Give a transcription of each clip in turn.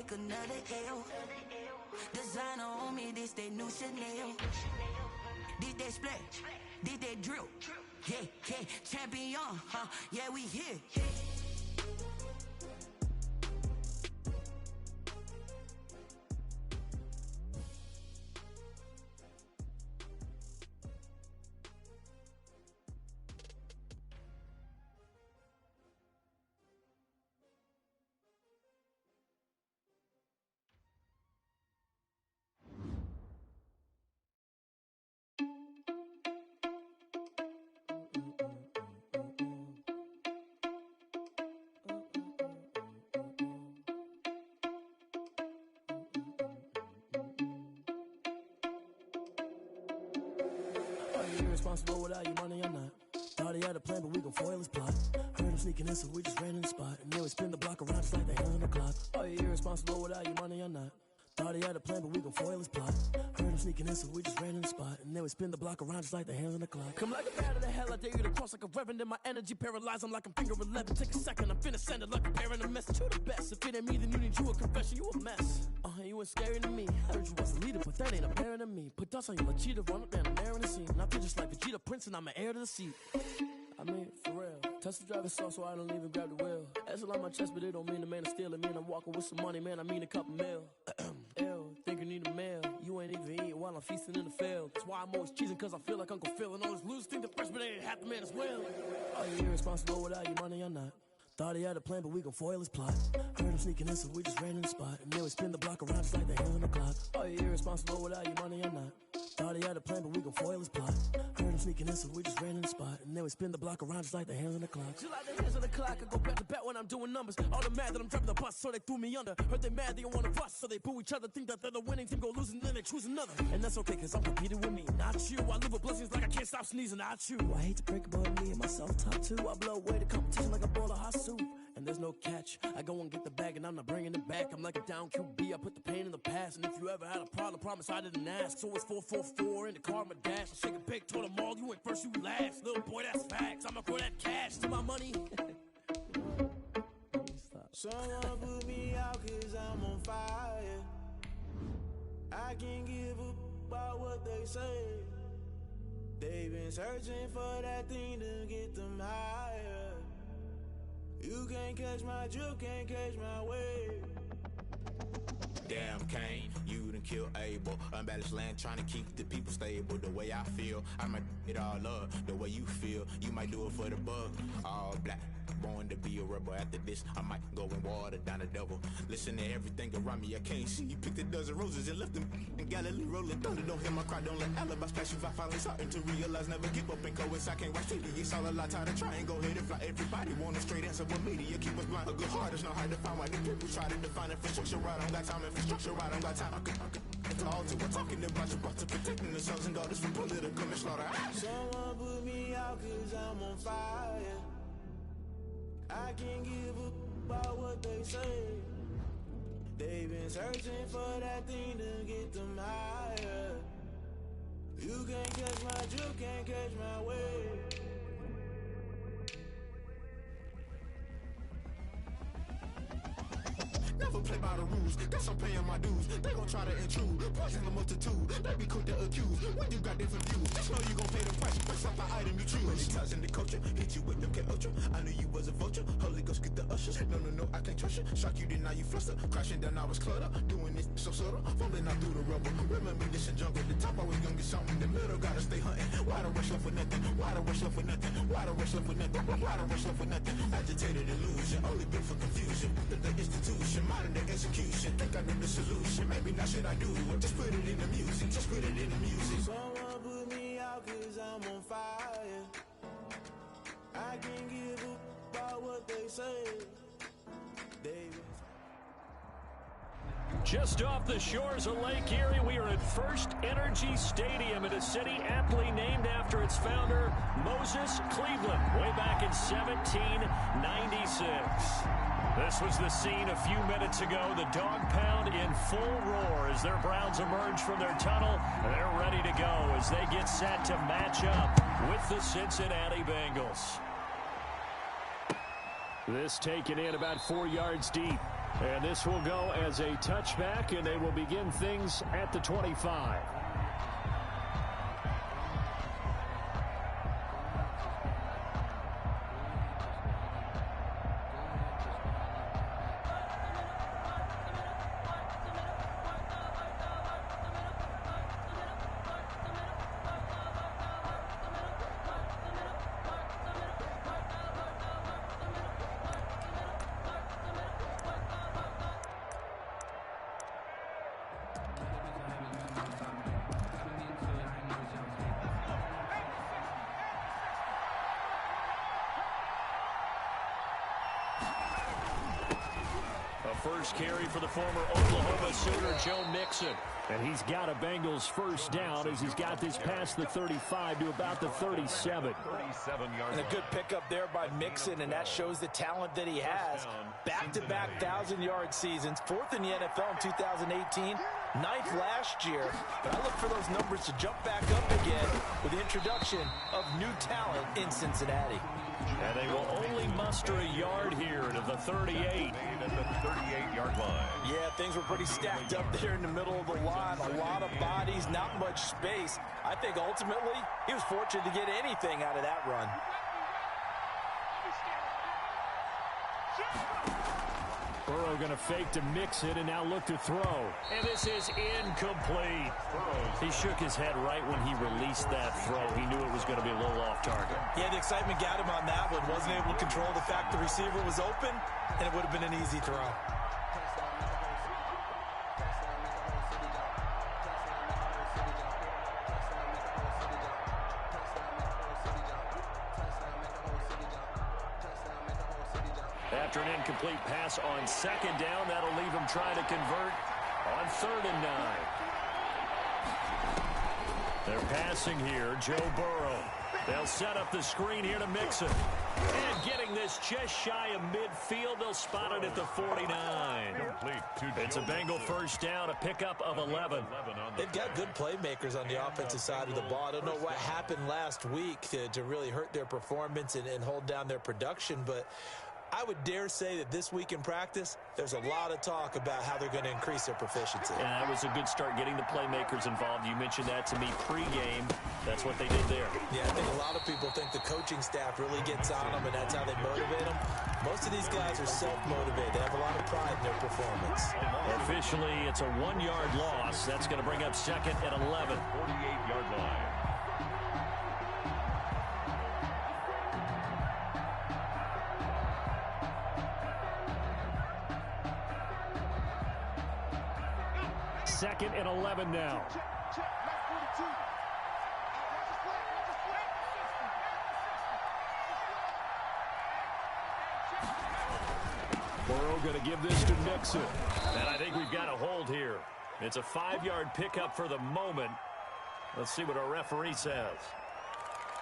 make another L. Designer on me, this that new Chanel. This that splash, this that drill. Yeah, yeah, champion, huh? Yeah, we here. Irresponsible without your money or not. Thought he had a plan, but we gon' foil his plot. Heard him sneaking in, so we just ran in the spot. And then we spin the block around just like the hands on the clock. Are you irresponsible without your money or not? Thought he had a plan, but we gon' foil his plot. Heard him sneaking in, so we just ran in the spot. And then we spin the block around just like the hands on the clock. Come like a bat of the hell, I dare you to cross like a reverend. In my energy paralyzed, I'm like I'm finger 11. Take a second, I'm finna send it like a parent a message to the best. If it ain't me, then you need you a confession, you a mess. You ain't scary to me. I heard you was a leader, but that ain't apparent to me. Put dust on you like cheetah, run up and I'm there in the scene. And I feel just like Vegeta Prince and I'm an heir to the seat. I mean, for real. Touch the driver's sauce so I don't even grab the wheel. That's on my chest, but it don't mean the man is stealing. Man, I'm walking with some money, man, I mean a couple mil. Ew, think you need a meal. You ain't even eating while I'm feasting in the field. That's why I'm always cheesing, cause I feel like Uncle Phil. And all those losers think the freshman ain't half the man as well. Are you irresponsible without your money or not? Thought he had a plan, but we gon' foil his plot. Heard him sneaking in, so we just ran in the spot. And then we spin the block around just like the hands on the clock. Are you irresponsible without your money or not? Thought he had a plan, but we gon' foil his plot. Heard him sneaking in, so we just ran in the spot. And then we spin the block around just like the hands on the clock. Just like the hands on the clock, I go back to back when I'm doing numbers. All the mad that I'm driving the bus, so they threw me under. Heard they mad, they don't wanna bust, so they boo each other. Think that they're the winning team, go losing, then they choose another. And that's okay, cause I'm competing with me, not you. I live with blessings like I can't stop sneezing, not you. I hate to break it, but me and myself top two. I blow away the competition like a bowl of hot soup. And there's no catch. I go and get the bag and I'm not bringing it back. I'm like a down QB, I put the pain in the past. And if you ever had a problem, promise I didn't ask. So it's 444 in the car, my dash. I shake a big, told them all, you ain't first, you last. Little boy, that's facts. I'ma throw that cash to my money. Someone put me out cause I'm on fire. I can't give up about what they say. They've been searching for that thing to get them higher. You can't catch my drift, can't catch my wave. Damn Kane, you done killed Abel. Unbalanced land trying to keep the people stable. The way I feel, I might it all up. The way you feel, you might do it for the bug. All black, born to be a rebel. After this, I might go and water down the devil. Listen to everything around me, I can't see. You picked a dozen roses and left them in Galilee rolling thunder. Don't hear my cry, don't let alibis splash. If I finally starting to realize, never give up and coincide. Can't watch TV, it's all a lot. Time to try and go ahead and fly. Everybody want a straight answer, but media keep us blind. A good heart is not hard to find. Why the people try to define infrastructure right? I don't got time, infrastructure right? I don't got time. I could all to we're talking about you, about to protecting the sons and daughters from political and slaughter. Someone put me out cause I'm on fire. I can't give up about what they say. They've been searching for that thing to get them higher. You can't catch my drift, can't catch my wave. Never play by the rules, guess I'm paying my dues. They gon' try to intrude, poison the multitude. They be quick to accuse, when you got different views. Just know you gon' pay the price, based off the item you choose. Many times in the culture, hit you with them K-Ultra. I knew you was a vulture, Holy Ghost get the ushers. No, I can't trust you. Shock you, then now you fluster. Crashing down, I was cluttered. Doing this so subtle, falling out through the rubble. Remember this in jungle, the top I was young, get something. The middle gotta stay hunting. Why the rush left for nothing? Why the rush left for nothing? Why the rush left for nothing? Why the rush left for nothing? Agitated illusion, only built for confusion. The institution, modern day execution. Think I know the solution. Maybe not should I do it? Just put it in the music. Just put it in the music. Someone put me out cause I'm on fire. I can't give up about what they say. Just off the shores of Lake Erie, we are at First Energy Stadium in a city aptly named after its founder, Moses Cleveland, way back in 1796. This was the scene a few minutes ago. The dog pound in full roar as their Browns emerge from their tunnel. They're ready to go as they get set to match up with the Cincinnati Bengals. This taken in about 4 yards deep. And this will go as a touchback, and they will begin things at the 25. First carry for the former Oklahoma Sooner, Joe Mixon. And he's got a Bengals first down as he's got this past the 35 to about the 37. And a good pickup there by Mixon, and that shows the talent that he has. Back-to-back 1,000-yard seasons, 4th in the NFL in 2018, 9th last year. But I look for those numbers to jump back up again with the introduction of new talent in Cincinnati. And they will only muster a yard here to the 38. At the 38-yard line. Yeah, things were pretty stacked up there in the middle of the line. A lot of bodies, not much space. I think ultimately he was fortunate to get anything out of that run. Burrow going to fake to mix it and now look to throw. And this is incomplete. He shook his head right when he released that throw. He knew it was going to be a little off target. Yeah, the excitement got him on that one. Wasn't able to control the fact the receiver was open, and it would have been an easy throw. After an incomplete pass on second down, that'll leave him trying to convert on 3rd and 9. They're passing here, Joe Burrow. They'll set up the screen here to Mixon. And getting this just shy of midfield, they'll spot it at the 49. It's a Bengal first down, a pickup of 11. They've got good playmakers on the offensive side of the ball. I don't know what happened last week to really hurt their performance and hold down their production, but I would dare say that this week in practice, there's a lot of talk about how they're going to increase their proficiency. And that was a good start getting the playmakers involved. You mentioned that to me pregame. That's what they did there. Yeah, I think a lot of people think the coaching staff really gets on them, and that's how they motivate them. Most of these guys are self-motivated. They have a lot of pride in their performance. Officially, it's a 1-yard loss. That's going to bring up 2nd and 11. 48-yard line. Second and 11 now. Burrow going to give this to Mixon. And I think we've got a hold here. It's a 5-yard pickup for the moment. Let's see what our referee says.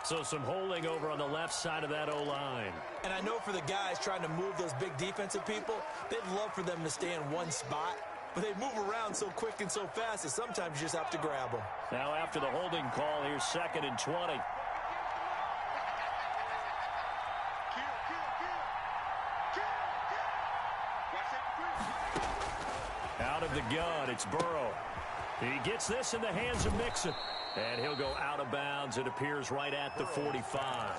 So some holding over on the left side of that O-line. And I know for the guys trying to move those big defensive people, they'd love for them to stay in one spot. But they move around so quick and so fast that sometimes you just have to grab them. Now after the holding call, here's 2nd and 20. Out of the gun, it's Burrow. He gets this in the hands of Mixon. And he'll go out of bounds. It appears right at the 45.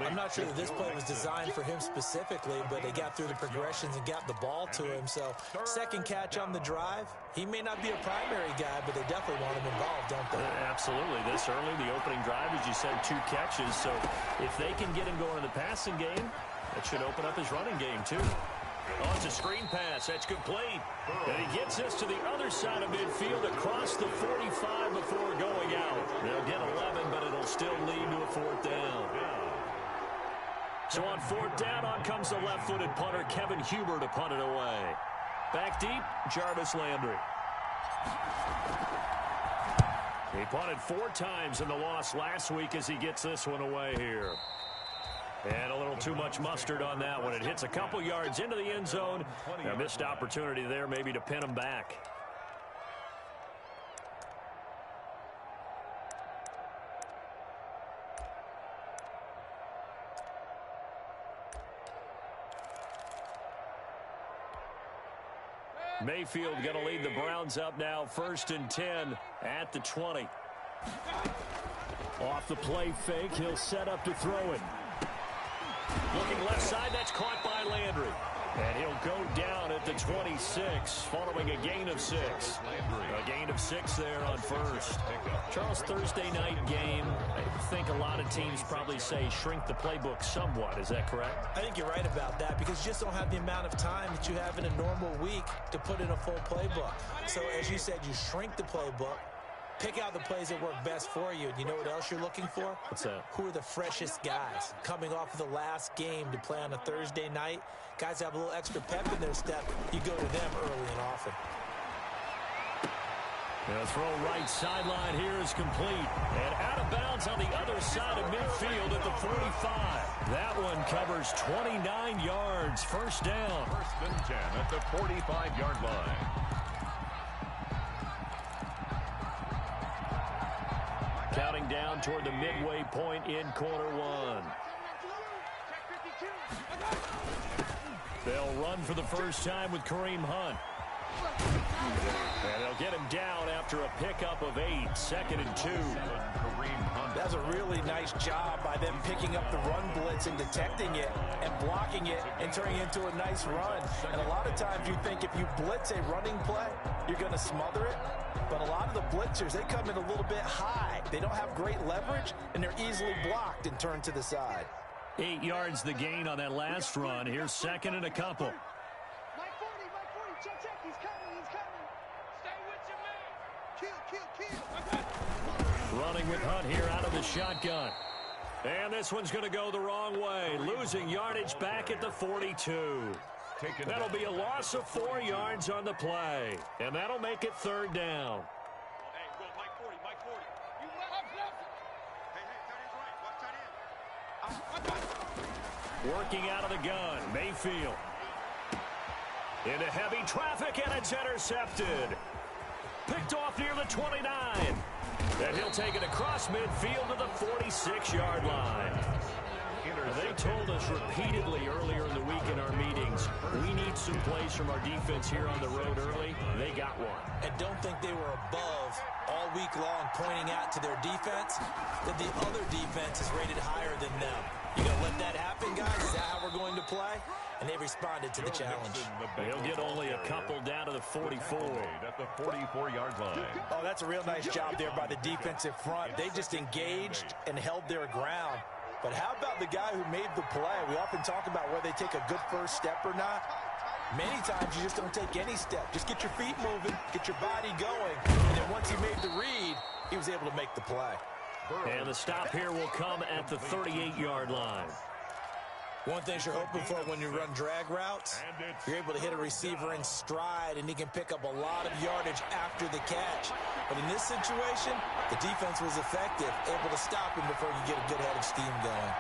I'm not sure that this play was designed for him specifically, but they got through the progressions and got the ball to him. So, second catch on the drive. He may not be a primary guy, but they definitely want him involved, don't they? Absolutely. This early, the opening drive, as you said, 2 catches. So, if they can get him going in the passing game, that should open up his running game, too. Oh, it's a screen pass. That's complete. And he gets this to the other side of midfield across the 45 before going out. They'll get 11, but it'll still lead to a 4th down. So on 4th down, on comes the left-footed punter, Kevin Huber, to punt it away. Back deep, Jarvis Landry. He punted 4 times in the loss last week as he gets this one away here. And a little too much mustard on that one. It hits a couple yards into the end zone. A missed opportunity there maybe to pin him back. Mayfield going to lead the Browns up now, 1st and 10 at the 20. Off the play fake, he'll set up to throw it. Looking left side, that's caught by Landry. And he'll go down at the 26 following a gain of 6. A gain of 6 there on 1st. Charles, Thursday night game, I think a lot of teams probably say shrink the playbook somewhat. Is that correct? I think you're right about that because you just don't have the amount of time that you have in a normal week to put in a full playbook. So as you said, you shrink the playbook. Pick out the plays that work best for you. And you know what else you're looking for? What's that? Who are the freshest guys coming off of the last game to play on a Thursday night? Guys have a little extra pep in their step. You go to them early and often. The throw right sideline here is complete. And out of bounds on the other side of midfield at the 45. That one covers 29 yards. 1st down. 1st and 10 at the 45-yard line. Counting down toward the midway point in quarter 1. They'll run for the first time with Kareem Hunt. And they'll get him down after a pickup of 8. 2nd and 2. That's a really nice job by them picking up the run blitz and detecting it and blocking it and turning it into a nice run. And a lot of times you think if you blitz a running play, you're going to smother it. But a lot of the blitzers, they come in a little bit high. They don't have great leverage, and they're easily blocked and turned to the side. 8 yards the gain on that last run. Here's 2nd and a couple. Mike 40, check, he's coming. Stay with your man. Kill. Running with Hunt here out of the shotgun. And this one's going to go the wrong way. Losing yardage back at the 42. That'll be a loss of 4 yards on the play. And that'll make it 3rd down. Hey, go, Mike 40. You left. Hey, tight end right. Working out of the gun, Mayfield. Into heavy traffic, and it's intercepted. Picked off near the 29. And he'll take it across midfield to the 46-yard line. They told us repeatedly earlier in the week in our meetings, we need some plays from our defense here on the road early. They got one. And don't think they were above all week long pointing out to their defense that the other defense is rated higher than them. You going to let that happen, guys? Is that how we're going to play? And they responded to the challenge. They'll get only a couple down to the 44. At the 44-yard line. Oh, that's a real nice job there by the defensive front. They just engaged and held their ground. But how about the guy who made the play? We often talk about whether they take a good first step or not. Many times you just don't take any step. Just get your feet moving, get your body going. And then once he made the read, he was able to make the play. And the stop here will come at the 38-yard line. One thing you're hoping for when you run drag routes, you're able to hit a receiver in stride, and he can pick up a lot of yardage after the catch. But in this situation, the defense was effective, able to stop him before you get a good head of steam going.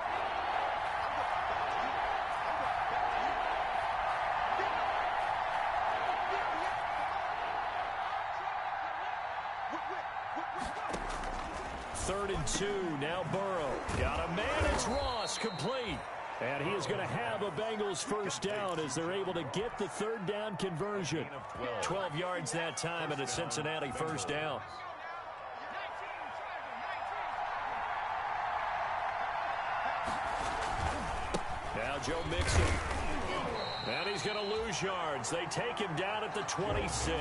Third and 2, now Burrow. Got a man, it's Ross, complete. And he is going to have a Bengals first down as they're able to get the 3rd down conversion. 12 yards that time and a Cincinnati first down. Now Joe Mixon. And he's going to lose yards. They take him down at the 26.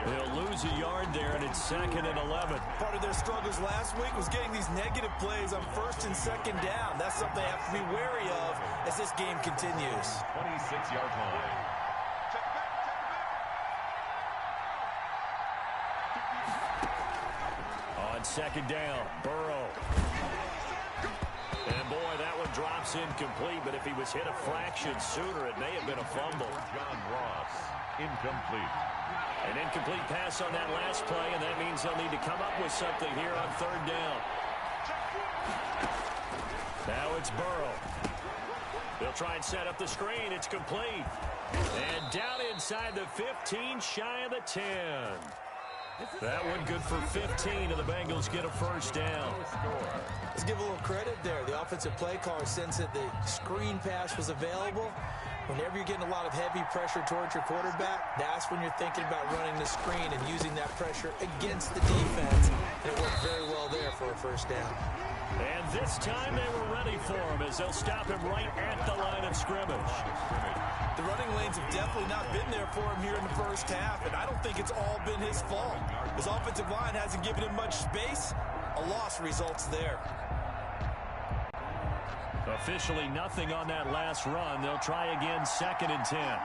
They'll lose a yard there, and it's 2nd and 11. Part of their struggles last week was getting these negative plays on 1st and 2nd down. That's something they have to be wary of as this game continues. 26-yard line. On 2nd down, Burrow. And boy, that one drops incomplete, but if he was hit a fraction sooner, it may have been a fumble. John Ross, incomplete. An incomplete pass on that last play, and that means they'll need to come up with something here on 3rd down. Now it's Burrow. They'll try and set up the screen. It's complete. And down inside the 15, shy of the 10. That one good for 15, and the Bengals get a first down. Let's give a little credit there. The offensive play caller sensed that the screen pass was available. Whenever you're getting a lot of heavy pressure towards your quarterback, that's when you're thinking about running the screen and using that pressure against the defense. And it worked very well there for a first down. And this time they were ready for him as they'll stop him right at the line of scrimmage. The running lanes have definitely not been there for him here in the first half, and I don't think it's all been his fault. His offensive line hasn't given him much space. A loss results there. Officially nothing on that last run. They'll try again, 2nd and 10.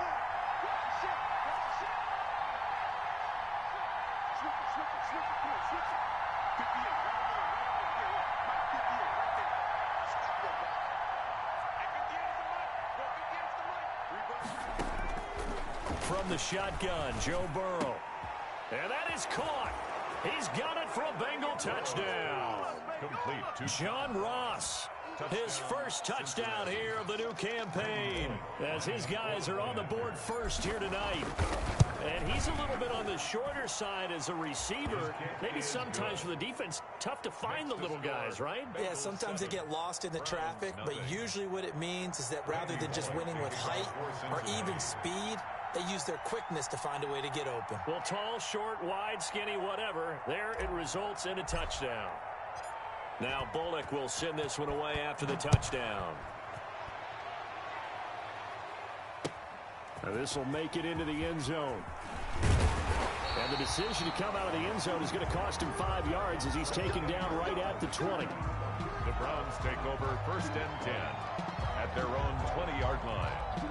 From the shotgun, Joe Burrow. And that is caught. He's got it for a Bengal touchdown. Complete to John Ross. His first touchdown here of the new campaign as his guys are on the board first here tonight. And he's a little bit on the shorter side as a receiver. Maybe sometimes for the defense, tough to find the little guys, right? Yeah, sometimes they get lost in the traffic, but usually what it means is that rather than just winning with height or even speed, they use their quickness to find a way to get open. Well, tall, short, wide, skinny, whatever, there it results in a touchdown. Now Bullock will send this one away after the touchdown. This will make it into the end zone. And the decision to come out of the end zone is going to cost him 5 yards as he's taken down right at the 20. the Browns take over 1st and 10 at their own 20-yard line.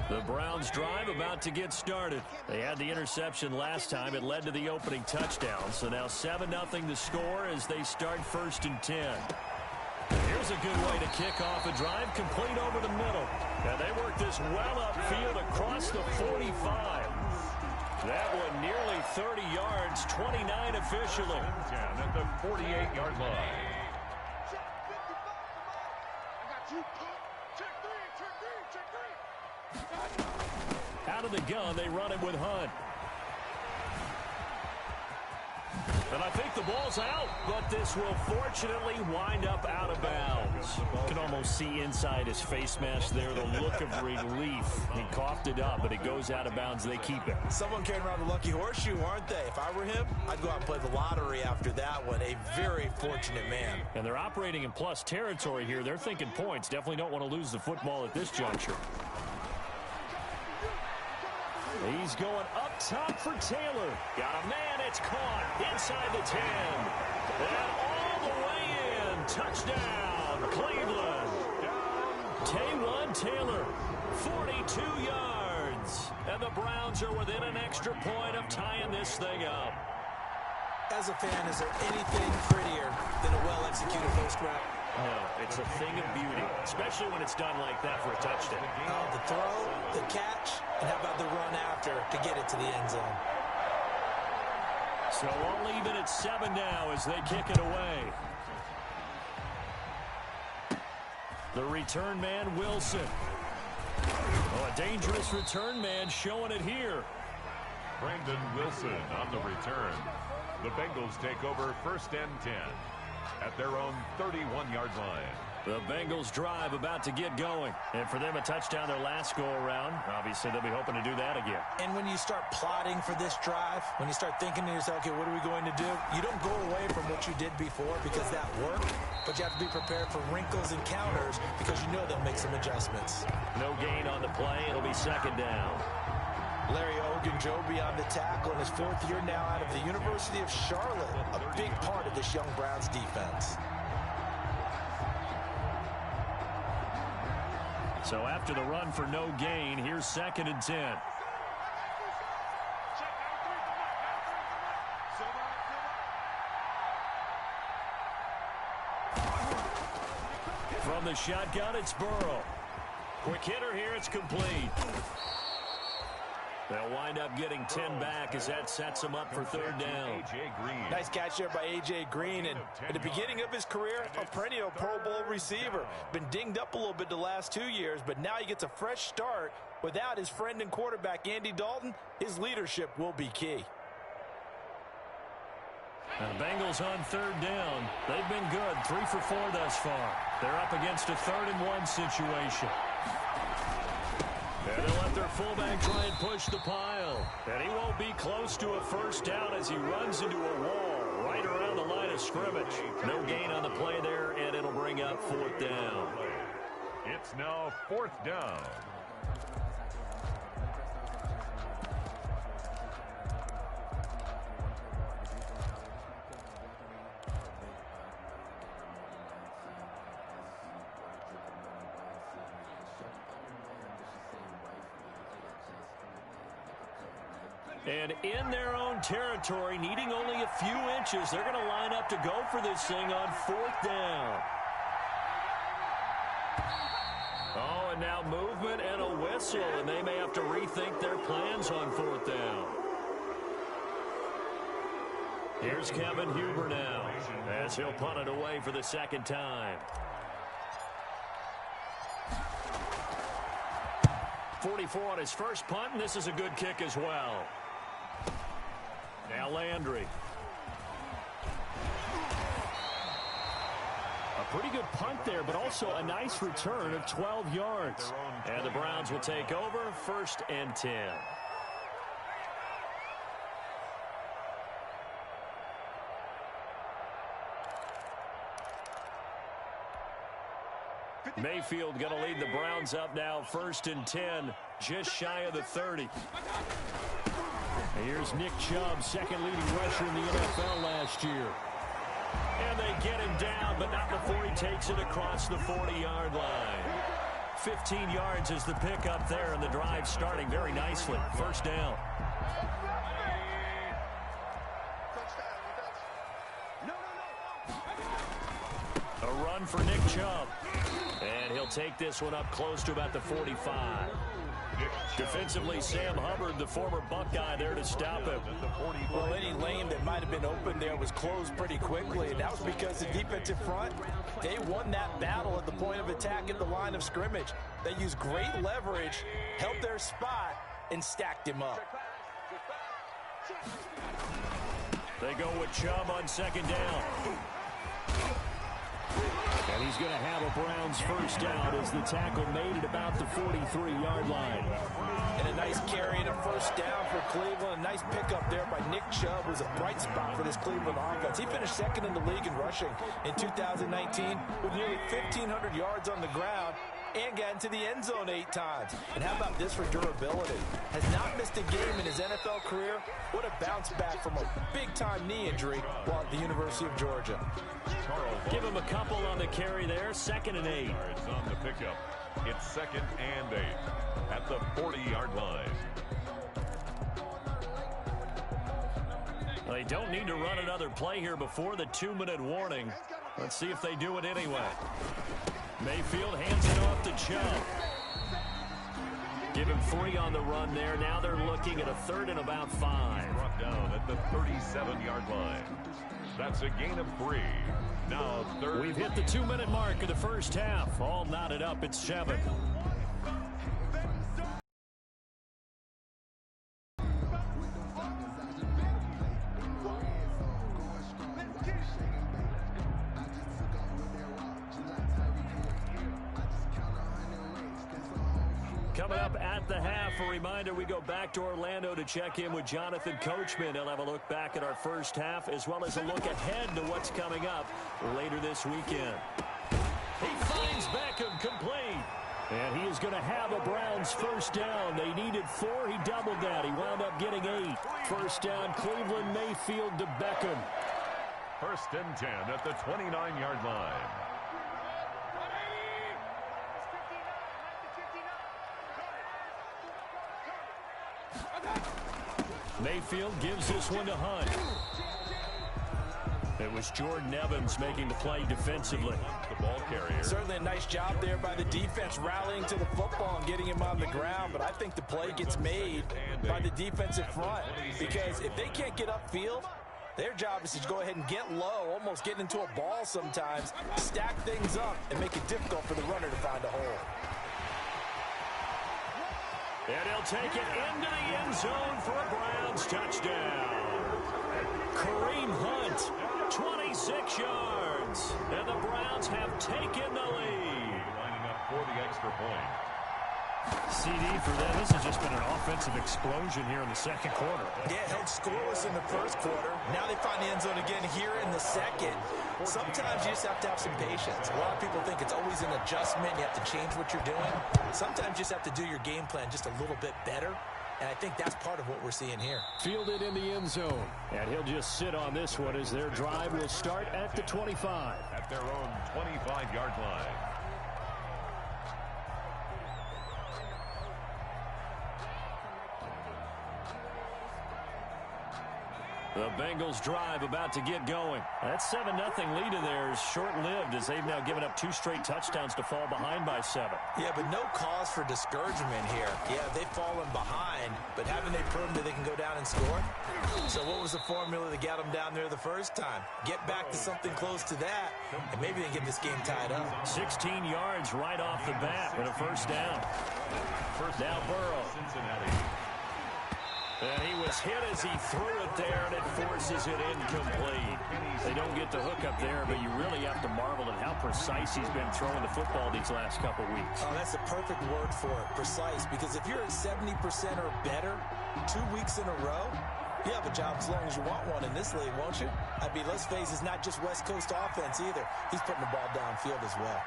The Browns drive about to get started. They had the interception last time. It led to the opening touchdown. So now 7-0 the score as they start 1st and 10. Here's a good way to kick off a drive, complete over the middle. And they work this well upfield across the 45. That one nearly 30 yards, 29 officially. 10 at the 48-yard line. Out of the gun, they run it with Hunt. And I think the ball's out, but this will fortunately wind up out of bounds. You can almost see inside his face mask there the look of relief. He coughed it up, but it goes out of bounds. They keep it. Someone carrying around the lucky horseshoe, aren't they? If I were him, I'd go out and play the lottery after that one. A very fortunate man. And they're operating in plus territory here. They're thinking points. Definitely don't want to lose the football at this juncture. He's going up top for Taylor. Got a man, it's caught inside the 10. And all the way in. Touchdown, Cleveland. Taywan Taylor, 42 yards. And the Browns are within an extra point of tying this thing up. As a fan, is there anything prettier than a well-executed post route? No, it's a thing of beauty, especially when it's done like that for a touchdown. The throw, the catch, and how about the run after to get it to the end zone? So all even at 7 now as they kick it away. The return man, Wilson. Oh, a dangerous return man showing it here. Brandon Wilson on the return. The Bengals take over 1st and 10 at their own 31-yard line. The Bengals drive about to get going. And for them, a touchdown their last go-around. Obviously, they'll be hoping to do that again. And when you start plotting for this drive, when you start thinking to yourself, okay, what are we going to do? You don't go away from what you did before because that worked, but you have to be prepared for wrinkles and counters because you know they'll make some adjustments. No gain on the play. It'll be 2nd down. Larry Ogunjobi on the tackle in his 4th year now out of the University of Charlotte. A big part of this young Browns defense. So after the run for no gain, here's 2nd and 10. From the shotgun, it's Burrow. Quick hitter here, it's complete. They'll wind up getting 10 back as that sets them up for third down. Nice catch there by A.J. Green. And at the beginning of his career, a perennial Pro Bowl receiver. Been dinged up a little bit the last 2 years, but now he gets a fresh start. Without his friend and quarterback, Andy Dalton, his leadership will be key. The Bengals on third down. They've been good, 3 for 4 thus far. They're up against a 3rd-and-1 situation. And they'll let their fullback try and push the pile. And he won't be close to a first down as he runs into a wall right around the line of scrimmage. No gain on the play there, and it'll bring up 4th down. It's now 4th down. And in their own territory, needing only a few inches, they're going to line up to go for this thing on 4th down. Oh, and now movement and a whistle, and they may have to rethink their plans on 4th down. Here's Kevin Huber now, as he'll punt it away for the 2nd time. 44 on his first punt, and this is a good kick as well. Now Landry. A pretty good punt there, but also a nice return of 12 yards. And the Browns will take over, 1st and 10. Mayfield going to lead the Browns up now, 1st and 10, just shy of the 30. Here's Nick Chubb, 2nd leading rusher in the NFL last year. And they get him down, but not before he takes it across the 40-yard line. 15 yards is the pickup there, and the drive starting very nicely. 1st down. A run for Nick Chubb. And he'll take this one up close to about the 45. Defensively, Sam Hubbard, the former Buckeye, there to stop him. Well, any lane that might have been open there was closed pretty quickly, and that was because the defensive front, they won that battle at the point of attack at the line of scrimmage. They used great leverage, held their spot, and stacked him up. They go with Chubb on 2nd down. And he's going to have a Browns 1st down as the tackle made at about the 43-yard line. And a nice carry and a 1st down for Cleveland. A nice pickup there by Nick Chubb, who's a bright spot for this Cleveland offense. He finished 2nd in the league in rushing in 2019 with nearly 1,500 yards on the ground and got into the end zone 8 times. And how about this for durability? Has not missed a game in his NFL career. What a bounce back from a big-time knee injury while at the University of Georgia. Give him a couple on the carry there. 2nd and 8. Yards on the pickup. It's 2nd and 8 at the 40-yard line. They don't need to run another play here before the 2-minute warning. Let's see if they do it anyway. Mayfield hands it off to Chubb. Give him 3 on the run there. Now they're looking at a 3rd and about 5. Brought down at the 37-yard line. That's a gain of 3. Now 3rd. We've hit the 2-minute mark of the 1st half. All knotted up at 7. Coming up at the half, a reminder, we go back to Orlando to check in with Jonathan Coachman. He'll have a look back at our 1st half as well as a look ahead to what's coming up later this weekend. He finds Beckham complete. And he is going to have a Browns 1st down. They needed 4. He doubled that. He wound up getting 8. 1st down, Cleveland, Mayfield to Beckham. 1st and 10 at the 29-yard line. Mayfield gives this one to Hunt. It was Jordan Evans making the play defensively. The ball carrier. Certainly a nice job there by the defense rallying to the football and getting him on the ground, but I think the play gets made by the defensive front because if they can't get upfield, their job is to go ahead and get low, almost get into a ball sometimes, stack things up, and make it difficult for the runner to find a hole. And he'll take it into the end zone for a Browns touchdown. Kareem Hunt, 26 yards. And the Browns have taken the lead. Lining up for the extra point. CD for them. This has just been an offensive explosion here in the second quarter. Yeah, held scoreless in the first quarter. Now they find the end zone again here in the second. Sometimes you just have to have some patience. A lot of people think it's always an adjustment. You have to change what you're doing. Sometimes you just have to do your game plan just a little bit better. And I think that's part of what we're seeing here. Fielded in the end zone. And he'll just sit on this one as their drive will start at the 25. At their own 25-yard line. The Bengals drive about to get going. That 7-0 lead of theirs short-lived as they've now given up 2 straight touchdowns to fall behind by 7. Yeah, but no cause for discouragement here. Yeah, they've fallen behind, but haven't they proven that they can go down and score? So what was the formula that got them down there the first time? Get back to something close to that, and maybe they get this game tied up. 16 yards right off the bat and a first down. Now Burrow. Cincinnati. And he was hit as he threw it there, and it forces it incomplete. They don't get the hook up there, but you really have to marvel at how precise he's been throwing the football these last couple weeks. Oh, that's the perfect word for it, precise, because if you're at 70% or better 2 weeks in a row, you have a job as long as you want one in this league, won't you? I mean, let's face it, it's not just West Coast offense either. He's putting the ball downfield as well.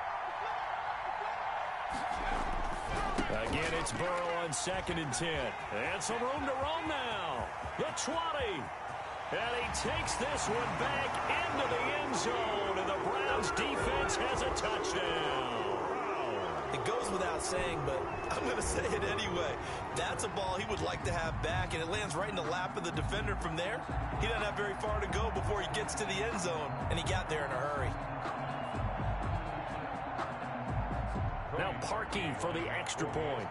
Again, it's Burrow on 2nd and 10. And some room to roam now. The 20. And he takes this one back into the end zone. And the Browns defense has a touchdown. It goes without saying, but I'm going to say it anyway. That's a ball he would like to have back, and it lands right in the lap of the defender from there. He doesn't have very far to go before he gets to the end zone, and he got there in a hurry. Now Parkey for the extra point.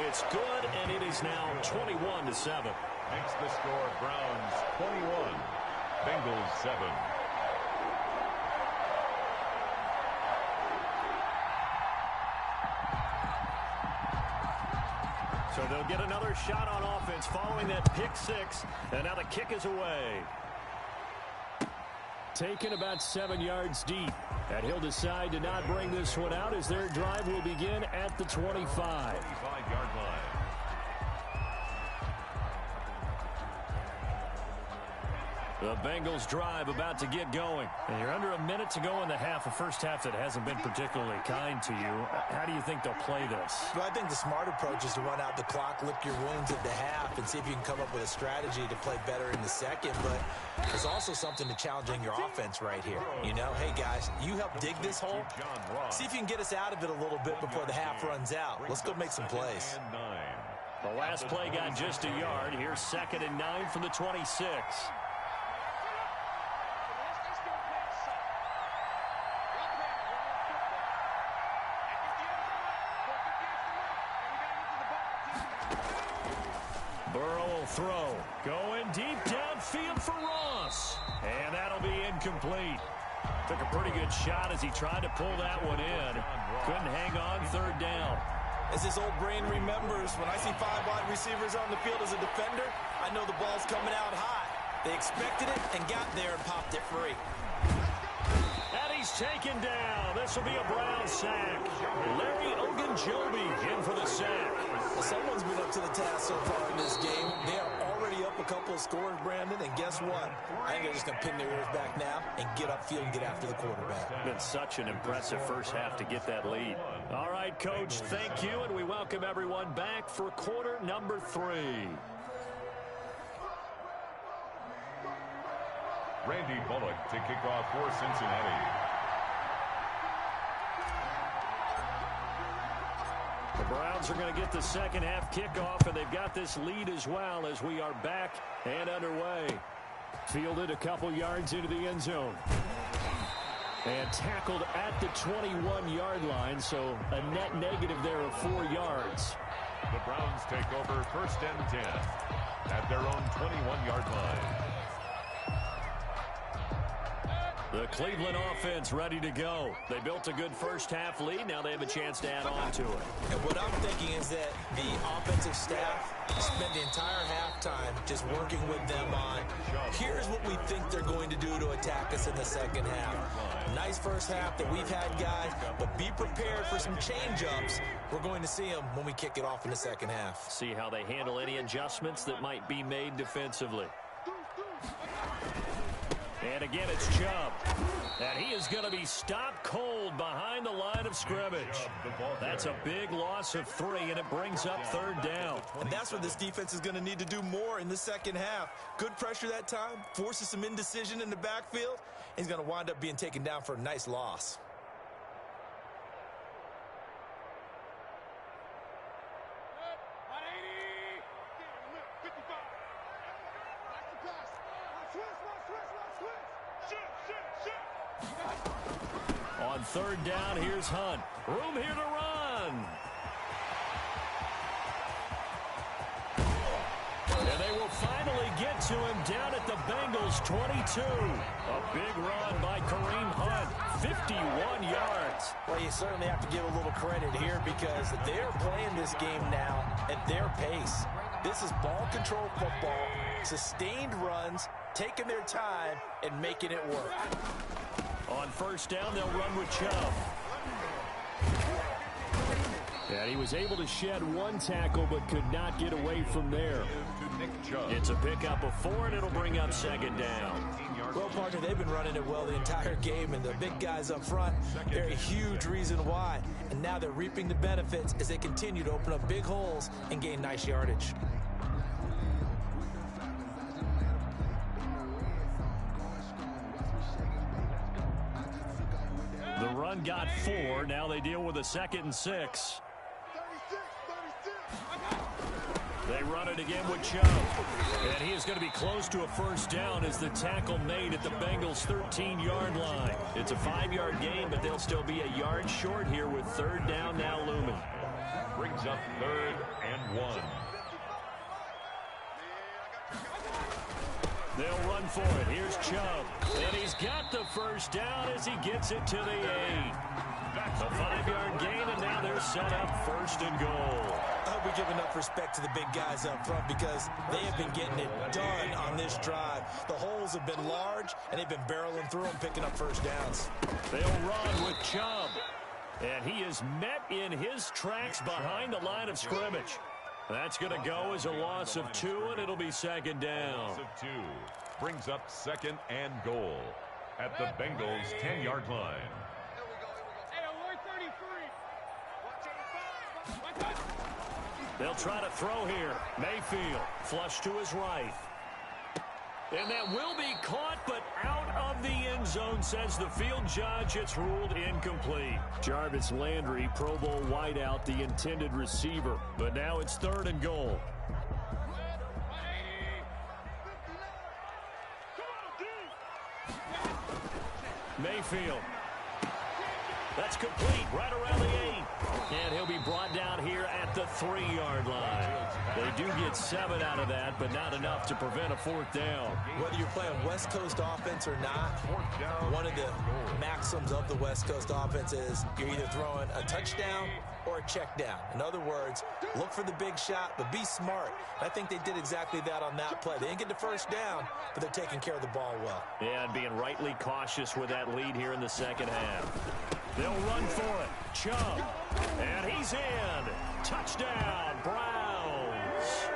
It's good, and it is now 21-7. Makes the score Browns 21, Bengals 7. So they'll get another shot on offense following that pick 6, and now the kick is away. Taken about 7 yards deep, and he'll decide to not bring this one out as their drive will begin at the 25. 25-yard line. The Bengals drive about to get going. And you're under a minute to go in the half, a first half that hasn't been particularly kind to you. How do you think they'll play this? Well, I think the smart approach is to run out the clock, lick your wounds at the half, and see if you can come up with a strategy to play better in the second. But there's also something to challenging your offense right here. You know, hey, guys, you help dig this hole. See if you can get us out of it a little bit before the half runs out. Let's go make some plays. The last play got just a yard. Here's 2nd and 9 from the 26. Burrow will throw. Going deep downfield for Ross. And that'll be incomplete. Took a pretty good shot as he tried to pull that one in. Couldn't hang on 3rd down. As his old brain remembers, when I see 5 wide receivers on the field as a defender, I know the ball's coming out hot. They expected it and got there and popped it free. And he's taken down. This will be a Brown sack. Larry Ogunjobi in for the sack. Well, someone's been up to the task so far in this game. They are already up a couple of scores, Brandon, and guess what? I think they're just going to pin their ears back now and get upfield and get after the quarterback. Been such an impressive first half to get that lead. All right, Coach, thank you, and we welcome everyone back for quarter number 3. Randy Bullock to kick off for Cincinnati. The Browns are going to get the second half kickoff, and they've got this lead as well as we are back and underway. Fielded a couple yards into the end zone. And tackled at the 21-yard line, so a net negative there of 4 yards. The Browns take over 1st and 10 at their own 21-yard line. The Cleveland offense ready to go. They built a good first half lead. Now they have a chance to add on to it. And what I'm thinking is that the offensive staff spent the entire halftime just working with them on, here's what we think they're going to do to attack us in the second half. Nice first half that we've had, guys, but be prepared for some change-ups. We're going to see them when we kick it off in the second half. See how they handle any adjustments that might be made defensively. And again, it's Chubb. And he is going to be stopped cold behind the line of scrimmage. That's a big loss of 3, and it brings up 3rd down. And that's what this defense is going to need to do more in the second half. Good pressure that time, forces some indecision in the backfield. He's going to wind up being taken down for a nice loss. On 3rd down, here's Hunt. Room here to run. And they will finally get to him down at the Bengals 22. A big run by Kareem Hunt, 51 yards. Well, you certainly have to give a little credit here because they're playing this game now at their pace. This is ball control football, sustained runs, taking their time, and making it work. On 1st down, they'll run with Chubb. And he was able to shed 1 tackle but could not get away from there. It's a pickup of 4, and it'll bring up 2nd down. Well, partner, they've been running it well the entire game, and the big guys up front, they're a huge reason why. And now they're reaping the benefits as they continue to open up big holes and gain nice yardage. The run got 4. Now they deal with a 2nd and 6. They run it again with Chubb. And he is going to be close to a 1st down as the tackle made at the Bengals' 13-yard line. It's a 5-yard gain, but they'll still be a yard short here with 3rd down now looming. Brings up 3rd and 1. They'll run for it. Here's Chubb. And he's got the 1st down as he gets it to the 8. A 5-yard gain, and now they're set up 1st and goal. I hope we give enough respect to the big guys up front because they have been getting it done on this drive. The holes have been large, and they've been barreling through them, picking up 1st downs. They'll run with Chubb. And he is met in his tracks behind the line of scrimmage. That's going to go as a loss of 2, and it'll be 2nd down. Loss of 2 brings up 2nd and goal at the Bengals' 10-yard line. They'll try to throw here. Mayfield, flush to his right. And that will be caught, but out of the end zone, says the field judge. It's ruled incomplete. Jarvis Landry, Pro Bowl wideout, the intended receiver. But now it's 3rd and goal. Mayfield. That's complete, right around the 8. And he'll be brought down here at the 3-yard line. They do get 7 out of that, but not enough to prevent a 4th down. Whether you're playing West Coast offense or not, one of the maxims of the West Coast offense is you're either throwing a touchdown or a check down. In other words, look for the big shot, but be smart. I think they did exactly that on that play. They didn't get the 1st down, but they're taking care of the ball well. Yeah, and being rightly cautious with that lead here in the second half. They'll run for it. Chubb. And he's in. Touchdown, Browns.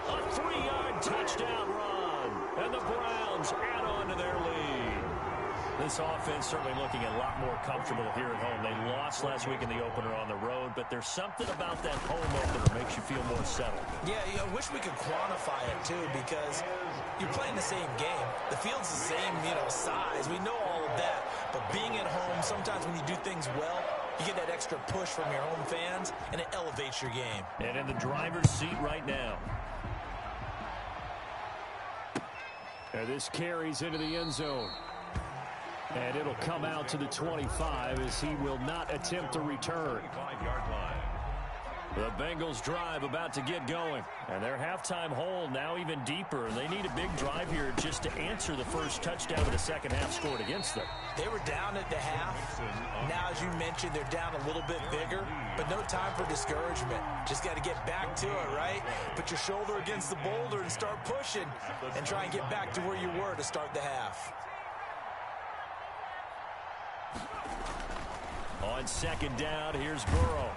A 3-yard touchdown run. And the Browns add on to their lead. This offense certainly looking a lot more comfortable here at home. They lost last week in the opener on the road, but there's something about that home opener that makes you feel more settled. Yeah, I wish we could quantify it, too, because you're playing the same game. The field's the same, size. We know all of that. But being at home, sometimes when you do things well, You get that extra push from your home fans, and it elevates your game. And in the driver's seat right now. And this carries into the end zone. And it'll come out to the 25 as he will not attempt to return. 25-yard line. The Bengals drive about to get going. And their halftime hole now even deeper. They need a big drive here just to answer the first touchdown of the second half scored against them. They were down at the half. Now, as you mentioned, they're down a little bit bigger, but no time for discouragement. Just got to get back to it, right? Put your shoulder against the boulder and start pushing and try and get back to where you were to start the half. On second down, here's Burrow.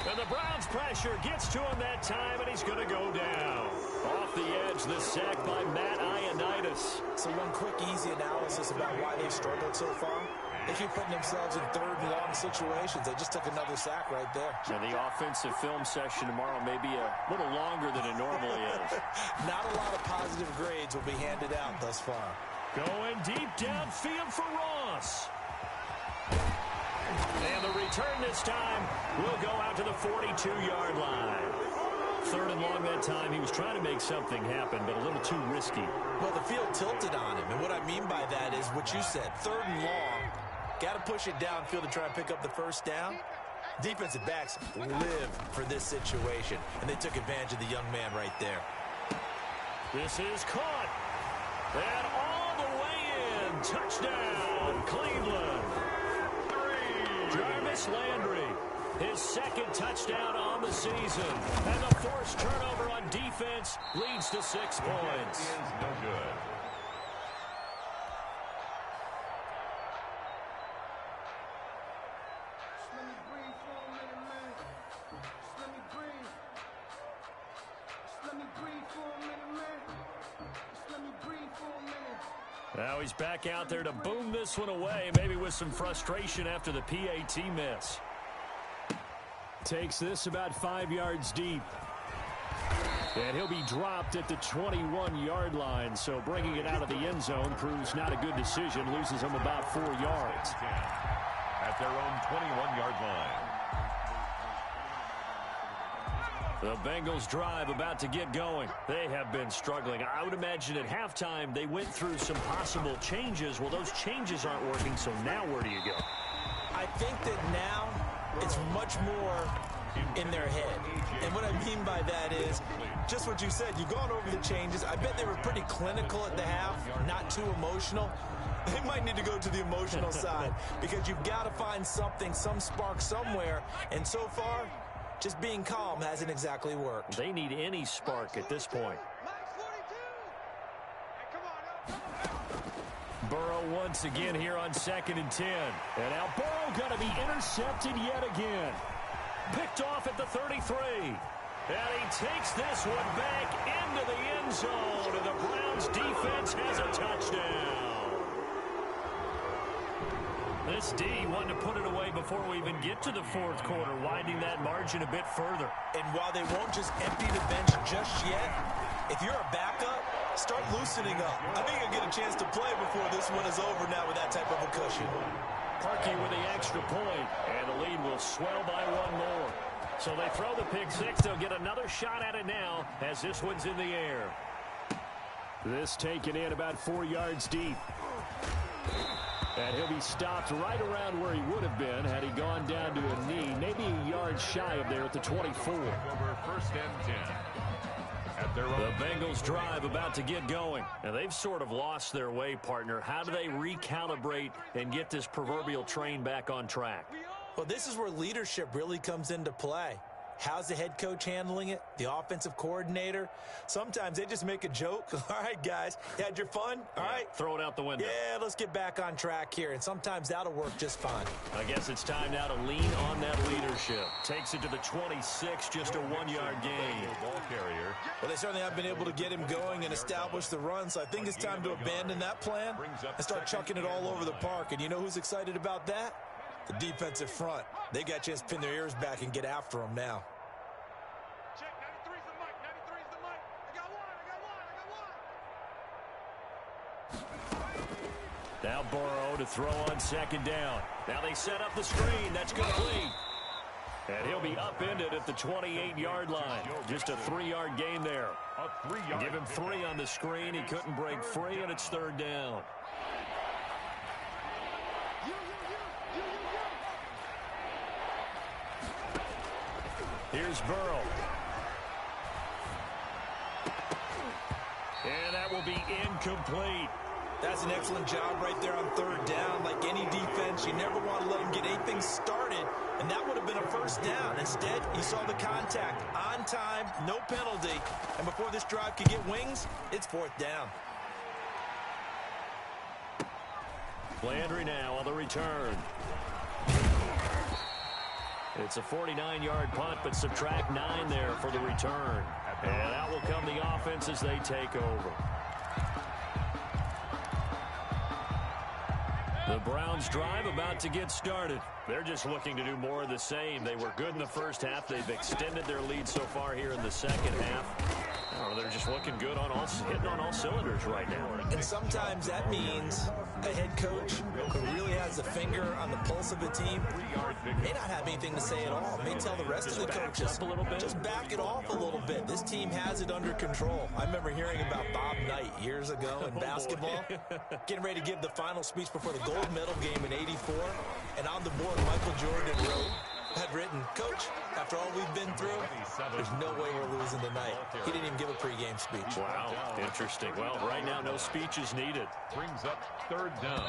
And the Browns pressure gets to him that time, and he's going to go down. Off the edge, the sack by Matt Ioannidis. So one quick, easy analysis about why they've struggled so far. They keep putting themselves in third and long situations. They just took another sack right there. And the offensive film session tomorrow may be a little longer than it normally is. Not a lot of positive grades will be handed out thus far. Going deep downfield for Ross. And the return this time will go out to the 42-yard line. Third and long that time. He was trying to make something happen, but a little too risky. Well, the field tilted on him, and what I mean by that is what you said. Third and long, got to push it downfield to try and pick up the first down. Defensive backs live for this situation, and they took advantage of the young man right there. This is caught. And all the way in. Touchdown, Cleveland. Jarvis Landry, his second touchdown on the season. And the forced turnover on defense leads to 6 points. Is no good. Now he's back out there to boom this one away, maybe with some frustration after the PAT miss. Takes this about 5 yards deep. And he'll be dropped at the 21-yard line, so bringing it out of the end zone proves not a good decision, loses him about 4 yards. At their own 21-yard line. The Bengals drive about to get going. They have been struggling. I would imagine at halftime they went through some possible changes. Well, those changes aren't working, so now where do you go? I think that now it's much more in their head. And what I mean by that is just what you said. You've gone over the changes. I bet they were pretty clinical at the half, not too emotional. They might need to go to the emotional side because you've got to find something, some spark somewhere. And so far, just being calm hasn't exactly worked. They need any spark at this point. Burrow once again here on 2nd and 10. And now Burrow going to be intercepted yet again. Picked off at the 33. And he takes this one back into the end zone. And the Browns defense has a touchdown. This D wanted to put it away before we even get to the fourth quarter, widening that margin a bit further. And while they won't just empty the bench just yet, if you're a backup, start loosening up. I think you'll get a chance to play before this one is over now with that type of a cushion. Parkey with the extra point, and the lead will swell by 1 more. So they throw the pick six. They'll get another shot at it now as this one's in the air. This taken in about 4 yards deep. And he'll be stopped right around where he would have been had he gone down to a knee, maybe a yard shy of there at the 24. Over 1st and 10. At their own. The Bengals drive about to get going. Now they've sort of lost their way, partner. How do they recalibrate and get this proverbial train back on track? Well, this is where leadership really comes into play. How's the head coach handling it? The offensive coordinator? Sometimes they just make a joke. All right, guys, you had your fun? All right. Throw it out the window. Yeah, let's get back on track here. And sometimes that'll work just fine. I guess it's time now to lean on that leadership. Takes it to the 26, just a 1-yard gain. Ball carrier. Well, they certainly have been able to get him going and establish the run, so I think it's time to abandon that plan and start chucking it all over the park. And you know who's excited about that? The defensive front. They got a chance to pin their ears back and get after him now. Check, 93's the mic, 93's the mic. I got one. Now Burrow to throw on second down. Now they set up the screen. That's complete. And he'll be upended at the 28-yard line. Just a 3-yard gain there. Give him 3 on the screen. He couldn't break free, and it's third down. Here's Burrow. And that will be incomplete. That's an excellent job right there on third down. Like any defense, you never want to let them get anything started, and that would have been a first down. Instead, you saw the contact on time, no penalty, and before this drive could get wings, it's fourth down. Landry now on the return. It's a 49-yard punt, but subtract 9 there for the return. And out will come the offense as they take over. The Browns drive about to get started. They're just looking to do more of the same. They were good in the first half. They've extended their lead so far here in the second half. Oh, they're just looking good on hitting on all cylinders right now. And sometimes that means a head coach who really has a finger on the pulse of the team may not have anything to say at all. May tell the rest of the coaches, just back it off a little bit. This team has it under control. I remember hearing about Bob Knight years ago in basketball, getting ready to give the final speech before the gold medal game in '84, and on the board Michael Jordan had written, "Coach, after all we've been through, there's no way we're losing tonight." He didn't even give a pregame speech. Wow, interesting. Well, right now, no speech is needed. Brings up third down.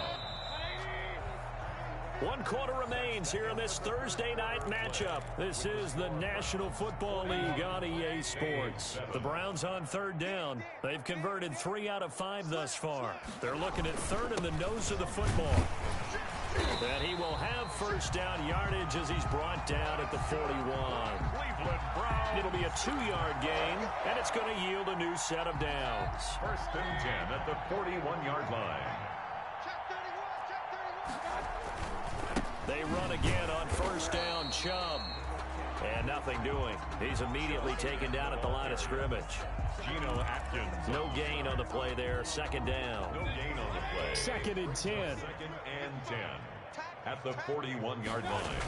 1 quarter remains here in this Thursday night matchup. This is the National Football League on EA Sports. The Browns on third down. They've converted 3 out of 5 thus far. They're looking at third in the nose of the football. And he will have first down yardage as he's brought down at the 41. It'll be a 2-yard gain, and it's going to yield a new set of downs. First and 10 at the 41-yard line. They run again on first down, Chubb. And nothing doing. He's immediately taken down at the line of scrimmage. Geno Atkins. No gain on the play there. Second down. No gain on the play. Second and 10. Second and 10 at the 41-yard line.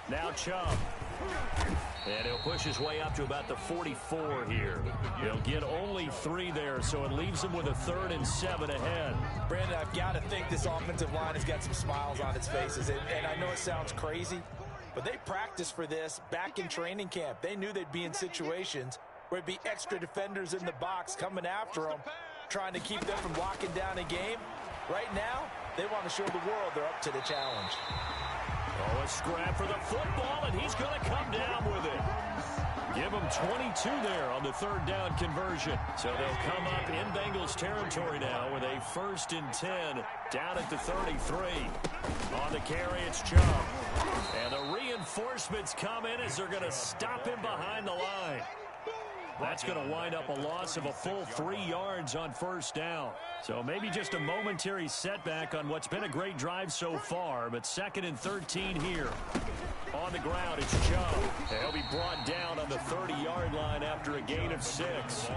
Now Chubb. And he'll push his way up to about the 44 here. He'll get only 3 there, so it leaves him with a 3rd and 7 ahead. Brandon, I've got to think this offensive line has got some smiles on its faces. And I know it sounds crazy, but they practiced for this back in training camp. They knew they'd be in situations where it'd be extra defenders in the box coming after them, trying to keep them from locking down a game. Right now, they want to show the world they're up to the challenge. Oh, a scrap for the football, and he's going to come down with it. Give him 22 there on the third down conversion. So they'll come up in Bengals territory now with a 1st and 10 down at the 33. On the carry, it's Chubb. And the reinforcements come in as they're going to stop him behind the line. That's going to wind up a loss of a full 3 yards on first down. So maybe just a momentary setback on what's been a great drive so far, but 2nd and 13 here. On the ground, it's Chubb. He'll be brought down on the 30-yard line after a gain of 6.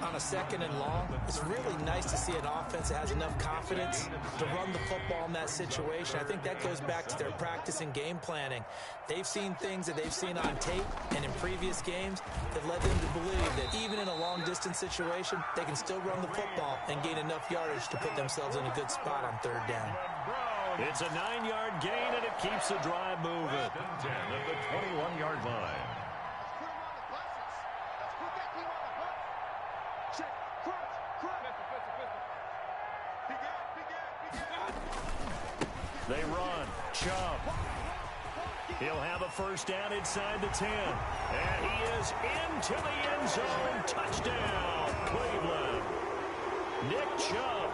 On a 2nd and long, it's really nice to see an offense that has enough confidence to run the football in that situation. I think that goes back to their practice and game planning. They've seen things that they've seen on tape and in previous games that led them to believe that even in a long-distance situation, they can still run the football and gain enough yardage to put themselves in a good spot on third down. It's a 9-yard gain, and it keeps the drive moving. 10 at the 21-yard line. They run. Chubb. He'll have a first down inside the 10. And he is into the end zone. Touchdown, Cleveland. Nick Chubb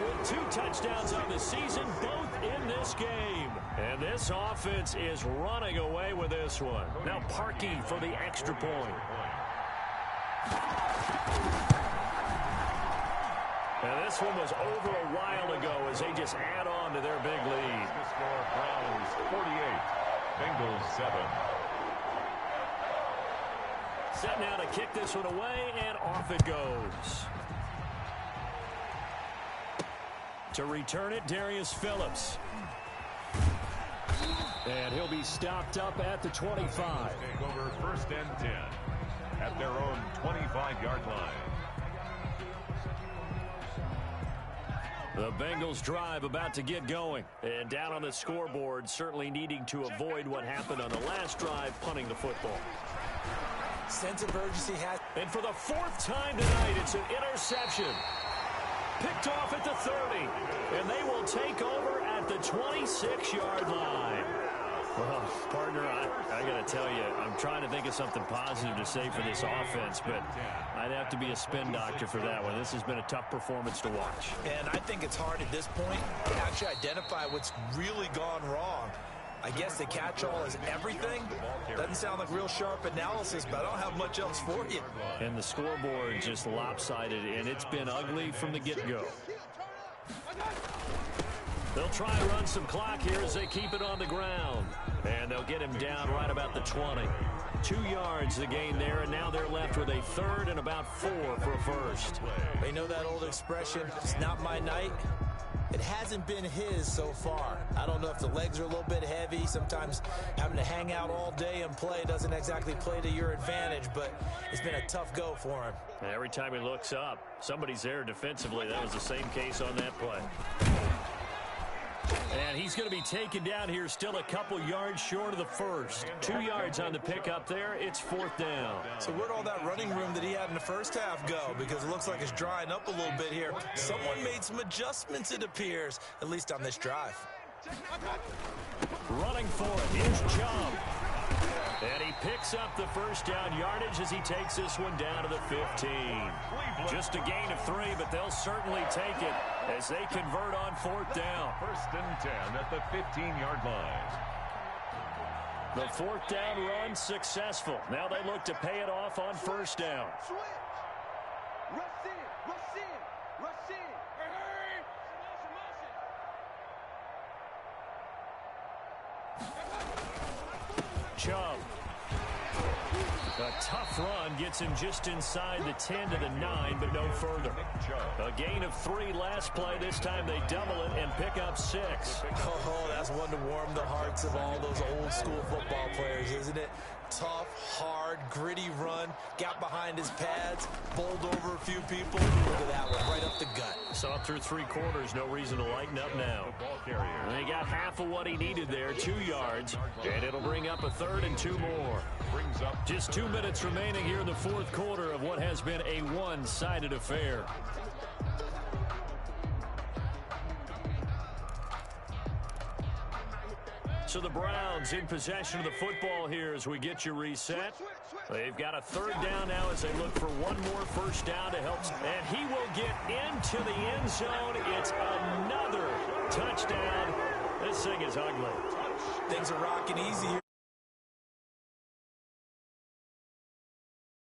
with 2 touchdowns on the season, both in this game. And this offense is running away with this one. Now Parkey for the extra point. And this one was over a while ago as they just add on to their big lead. The score, Browns 48, Bengals 7. Set now to kick this one away, and off it goes. To return it, Darius Phillips. And he'll be stopped up at the 25. Take over 1st and 10 at their own 25-yard line. The Bengals drive about to get going. And down on the scoreboard, certainly needing to avoid what happened on the last drive, punting the football. Sense of urgency has. And for the 4th time tonight, it's an interception. Picked off at the 30. And they will take over at the 26-yard line. Well, partner, I got to tell you, I'm trying to think of something positive to say for this offense, but I'd have to be a spin doctor for that one. This has been a tough performance to watch. And I think it's hard at this point to actually identify what's really gone wrong. I guess the catch-all is everything. Doesn't sound like real sharp analysis, but I don't have much else for you. And the scoreboard just lopsided, and it's been ugly from the get-go. They'll try and run some clock here as they keep it on the ground. And they'll get him down right about the 20. 2 yards the gain there, and now they're left with a 3rd and about 4 for a first. They know that old expression, it's not my night. It hasn't been his so far. I don't know if the legs are a little bit heavy. Sometimes having to hang out all day and play doesn't exactly play to your advantage, but it's been a tough go for him. Every time he looks up, somebody's there defensively. That was the same case on that play. And he's going to be taken down here, still a couple yards short of the first. 2 yards on the pickup there. It's 4th down. So where'd all that running room that he had in the first half go? Because it looks like it's drying up a little bit here. Someone made some adjustments, it appears, at least on this drive. Running for it. Here's Chubb. And he picks up the first down yardage as he takes this one down to the 15. Just a gain of 3, but they'll certainly take it as they convert on 4th down. 1st and 10 at the 15-yard line. The 4th down run successful. Now they look to pay it off on 1st down. Chubb. A tough run gets him just inside the 10 to the 9, but no further. A gain of 3 last play. This time they double it and pick up 6. Oh, that's one to warm the hearts of all those old school football players, isn't it? Tough, hard, gritty run. Got behind his pads, bowled over a few people. Look at that one, right up the gut. Saw through 3 quarters. No reason to lighten up now. And they got half of what he needed there, 2 yards. And it'll bring up a 3rd and 2 more. Just 2 minutes remaining here in the 4th quarter of what has been a one-sided affair. So the Browns in possession of the football here as we get you reset. They've got a 3rd down now as they look for one more first down to help. And he will get into the end zone. It's another touchdown. This thing is ugly. Things are rocking easy here.